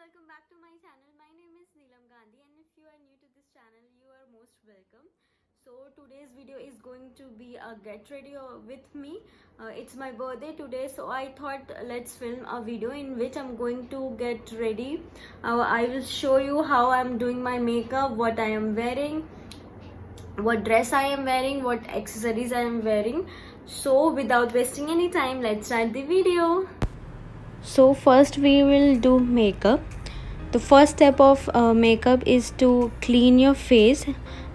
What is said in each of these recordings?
welcome back to my channel. My name is Neelam Gandhi, and if you are new to this channel, you are most welcome. So today's video is going to be a get ready with me. It's my birthday today, so I thought let's film a video in which I'm going to get ready. I will show you how I'm doing my makeup, what I am wearing, what dress I am wearing, what accessories I am wearing. So without wasting any time, let's start the video. So first we will do makeup. The first step of makeup is to clean your face.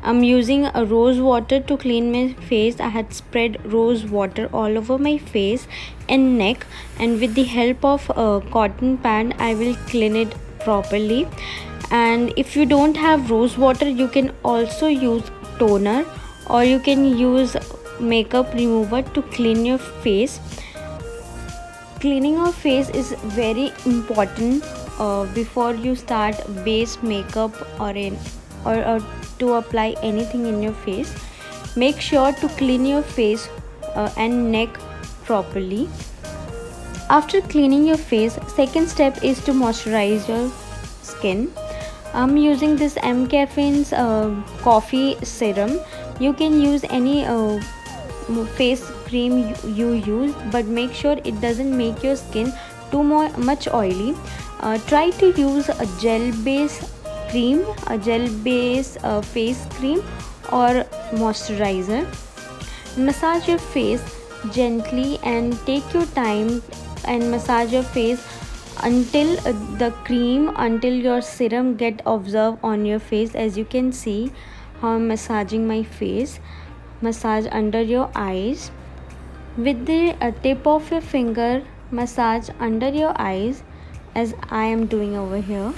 I'm using a rose water to clean my face. I had spread rose water all over my face and neck, and with the help of a cotton pad I will clean it properly. And if you don't have rose water, you can also use toner, or you can use makeup remover to clean your face. Cleaning your face is very important before you start base makeup or to apply anything in your face. Make sure to clean your face and neck properly. After cleaning your face, second step is to moisturize your skin. I'm using this M Caffeine's coffee serum. You can use any face cream you use, but make sure it doesn't make your skin too much oily. Try to use a gel base cream, a gel base face cream or moisturizer. Massage your face gently and take your time and massage your face until until your serum get absorbed on your face. As you can see how I'm massaging my face. Massage under your eyes. With the tip of your finger, massage under your eyes as I am doing over here.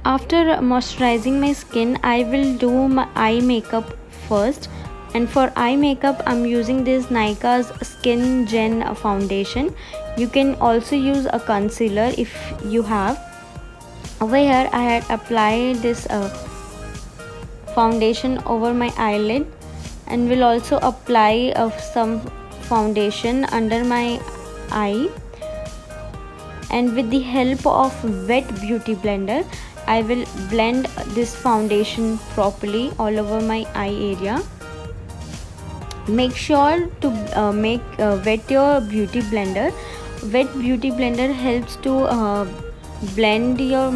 After moisturizing my skin, I will do my eye makeup first. And for eye makeup, I'm using this Nykaa's Skin Gen foundation. You can also use a concealer if you have. Over here, I had applied this foundation over my eyelid, and will also apply some foundation under my eye. And with the help of wet beauty blender, I will blend this foundation properly all over my eye area. Make sure to wet your beauty blender. Wet beauty blender helps to blend your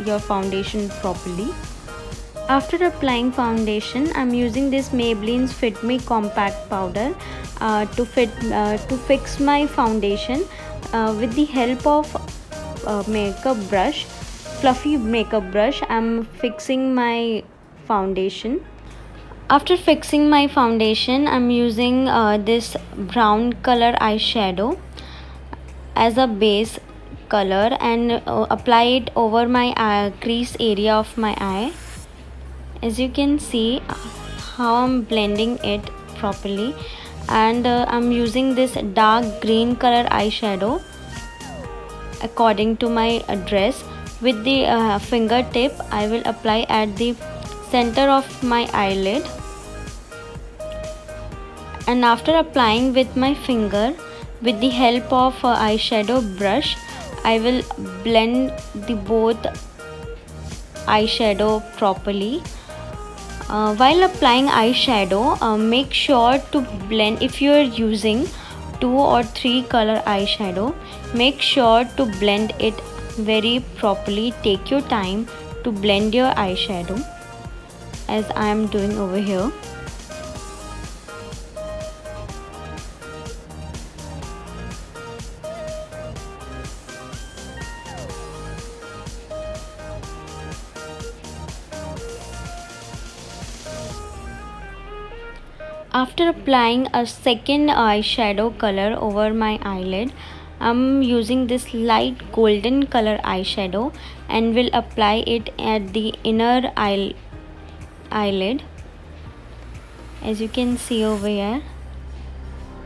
your foundation properly. After applying foundation, I'm using this Maybelline's Fit Me Compact Powder to fix my foundation with the help of fluffy makeup brush. I'm fixing my foundation. After fixing my foundation, I'm using this brown color eyeshadow as a base color and apply it over my crease area of my eye. As you can see how I'm blending it properly, and I'm using this dark green color eyeshadow according to my dress. With the fingertip, I will apply at the center of my eyelid, and after applying with my finger, with the help of eyeshadow brush, I will blend the both eyeshadow properly. While applying eyeshadow, make sure to blend. If you are using 2 or 3 color eyeshadow, make sure to blend it very properly. Take your time to blend your eyeshadow as I am doing over here. After applying a second eyeshadow color over my eyelid, I'm using this light golden color eyeshadow and will apply it at the inner eyelid. As you can see over here,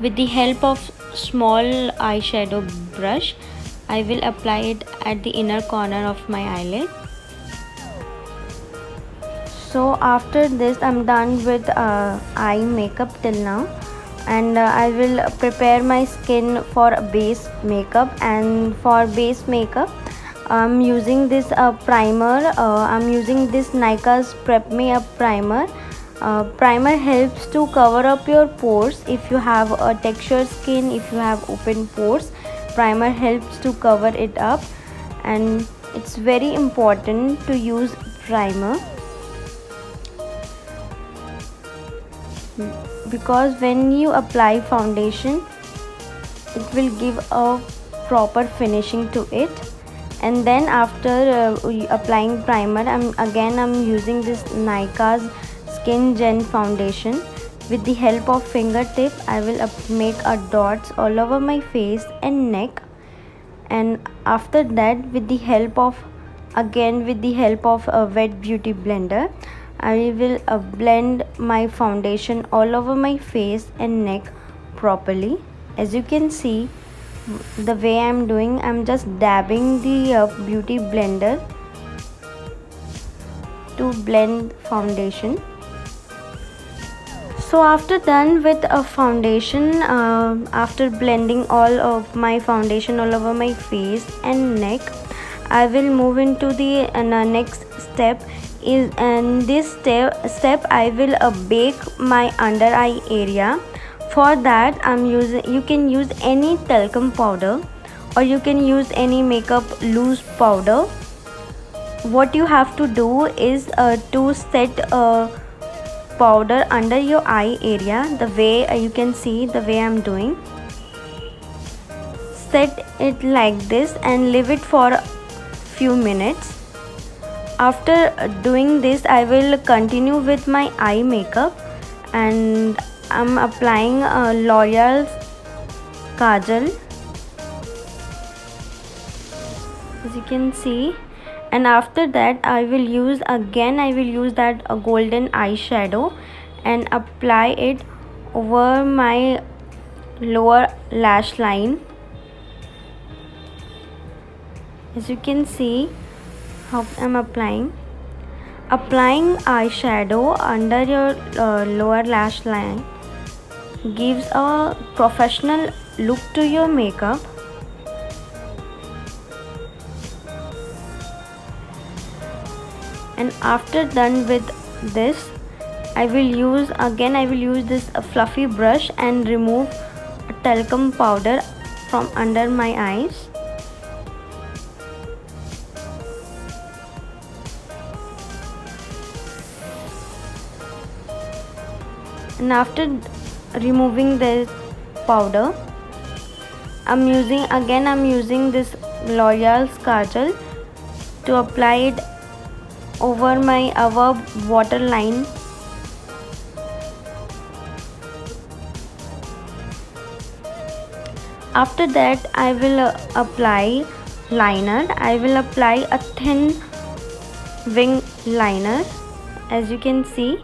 with the help of small eyeshadow brush, I will apply it at the inner corner of my eyelid. So after this, I'm done with eye makeup till now. and I will prepare my skin for base makeup. And for base makeup, I'm using this primer. I'm using this Nykaa's Prep Me Up primer. Primer helps to cover up your pores. If you have a textured skin, if you have open pores, primer helps to cover it up. And it's very important to use primer, because when you apply foundation, it will give a proper finishing to it. And then after applying primer, I'm using this Nykaa's Skin Gen foundation. With the help of fingertip, I will make a dots all over my face and neck. And after that, with the help of a wet beauty blender, I will blend my foundation all over my face and neck properly. As you can see, the way I'm doing, I'm just dabbing the beauty blender to blend foundation. So after done with a foundation, after blending all of my foundation all over my face and neck, I will move into the next step. In this step I will bake my under eye area. For that, you can use any talcum powder, or you can use any makeup loose powder. What you have to do is to set powder under your eye area, the way you can see the way I'm doing. Set it like this and leave it for a few minutes. After doing this, I will continue with my eye makeup, and I'm applying L'Oreal Kajal, as you can see. And after that, I will use that golden eyeshadow and apply it over my lower lash line. As you can see how I'm applying eyeshadow under your lower lash line gives a professional look to your makeup. And after done with this, I will use this fluffy brush and remove talcum powder from under my eyes. And after removing the powder, I'm using this L'Oreal's Kajal to apply it over my waterline. After that, I will apply liner. I will apply a thin wing liner, as you can see.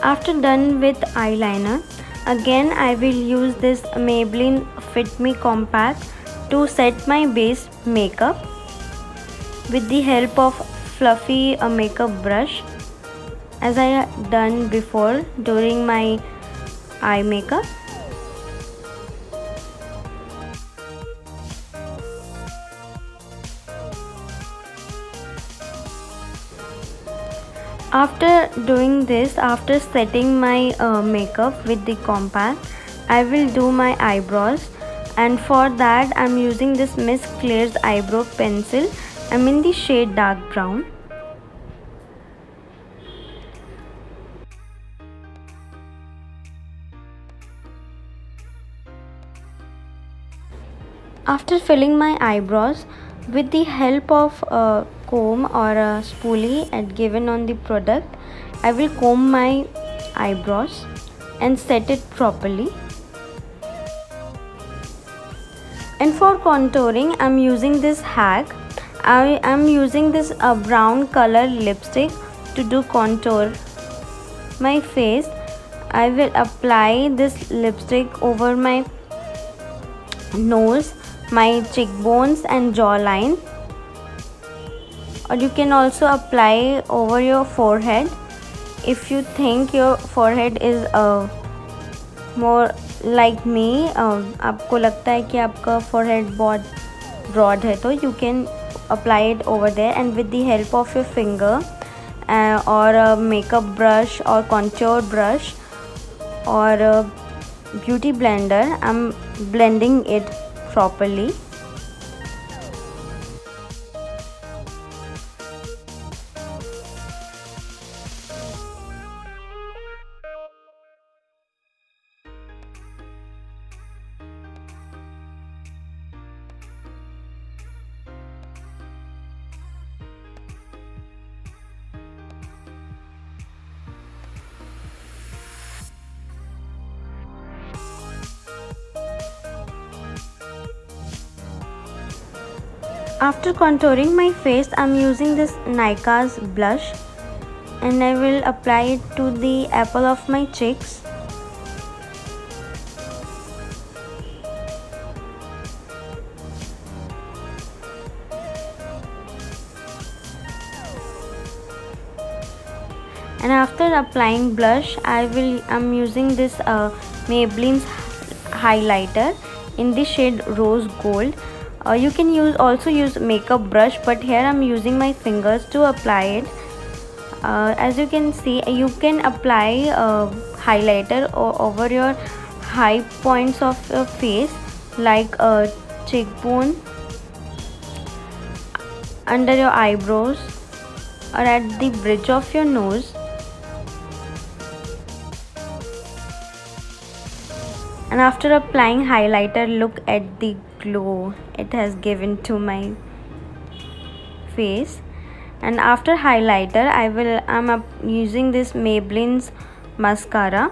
After done with eyeliner, again I will use this Maybelline Fit Me Compact to set my base makeup with the help of fluffy makeup brush, as I done before during my eye makeup. After doing this, after setting my makeup with the compact, I will do my eyebrows, and for that I'm using this Miss Claire's eyebrow pencil. I'm in the shade dark brown. After filling my eyebrows, With the help of a comb or a spoolie given on the product, I will comb my eyebrows and set it properly. And for contouring, I'm using this hack. I am using this brown color lipstick to do contour my face. I will apply this lipstick over my nose, my cheekbones and jawline, or you can also apply over your forehead if you think your forehead is more like me. आपको लगता है कि आपका forehead बहुत broad है, तो you can apply it over there, and with the help of your finger or a makeup brush or contour brush or a beauty blender, I'm blending it properly. After contouring my face, I'm using this Nykaa's blush and I will apply it to the apple of my cheeks. And after applying blush, I'm using this Maybelline's highlighter in the shade Rose Gold. You can also use makeup brush, but here I'm using my fingers to apply it. As you can see, you can apply highlighter over your high points of your face, like cheekbone, under your eyebrows, or at the bridge of your nose. And after applying highlighter, look at the glow it has given to my face. And after highlighter, I'm using this Maybelline's mascara.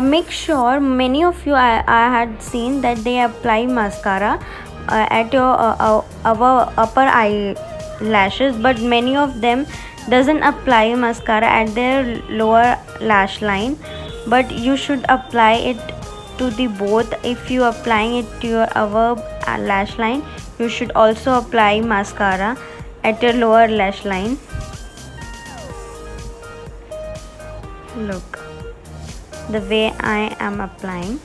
Make sure, many of you I had seen that they apply mascara at your upper eyelashes, but many of them doesn't apply mascara at their lower lash line. But you should apply it to the both. If you applying it to your upper lash line, you should also apply mascara at your lower lash line. Look the way I am applying.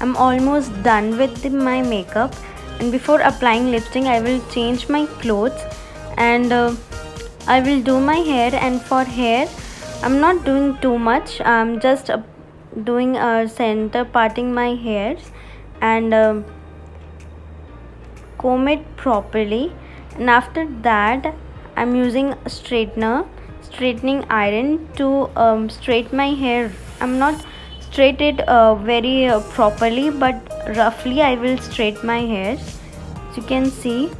I'm almost done with my makeup, and before applying lipstick I will change my clothes and I will do my hair. And for hair, I'm not doing too much. I'm just doing center parting my hairs and comb it properly. And after that, I'm using a straightening iron to straighten my hair. I'm not straight it very properly, but roughly I will straighten my hairs. As you can see,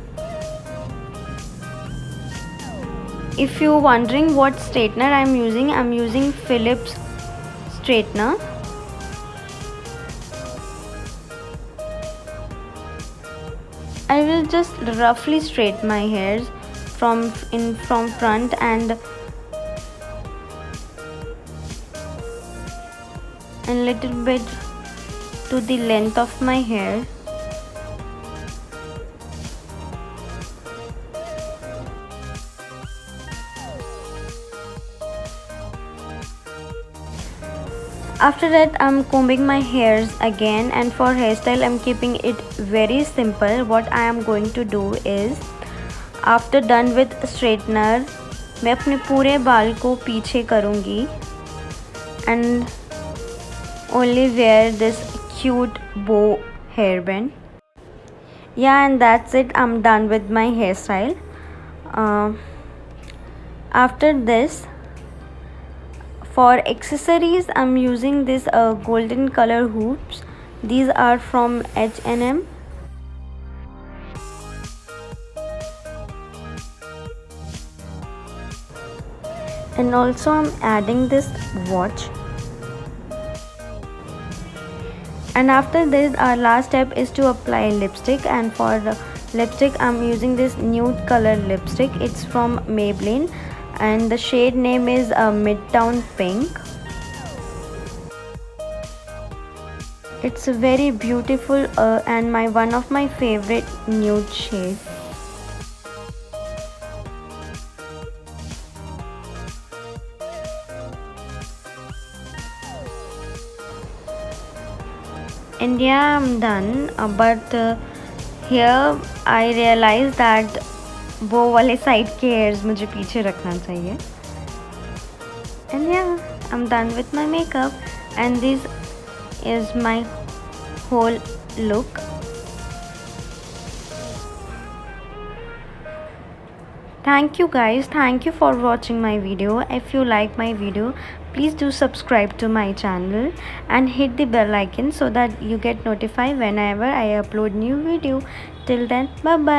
if you're wondering what straightener I'm using Philips straightener. I will just roughly straighten my hairs from front and little bit to the length of my hair. After that, I'm combing my hairs again, and for hairstyle I'm keeping it very simple. What I am going to do is, after done with straightener, मैं अपने पूरे बाल को पीछे करूँगी and only wear this cute bow hairband. Yeah, and that's it. I'm done with my hairstyle. uh, After this, for accessories, I'm using this golden color hoops. These are from H&M. And also I'm adding this watch. And after this, our last step is to apply lipstick, and for the lipstick I'm using this nude color lipstick. It's from Maybelline and the shade name is Midtown Pink. It's very beautiful and one of my favorite nude shade. And yeah, I'm done. But here I realized that वो वाले side के hairs मुझे पीछे रखना चाहिए. And yeah, I'm done with my makeup, and this is my whole look. Thank you guys, thank you for watching my video. If you like my video, please do subscribe to my channel and hit the bell icon so that you get notified whenever I upload new video. Till then, bye bye.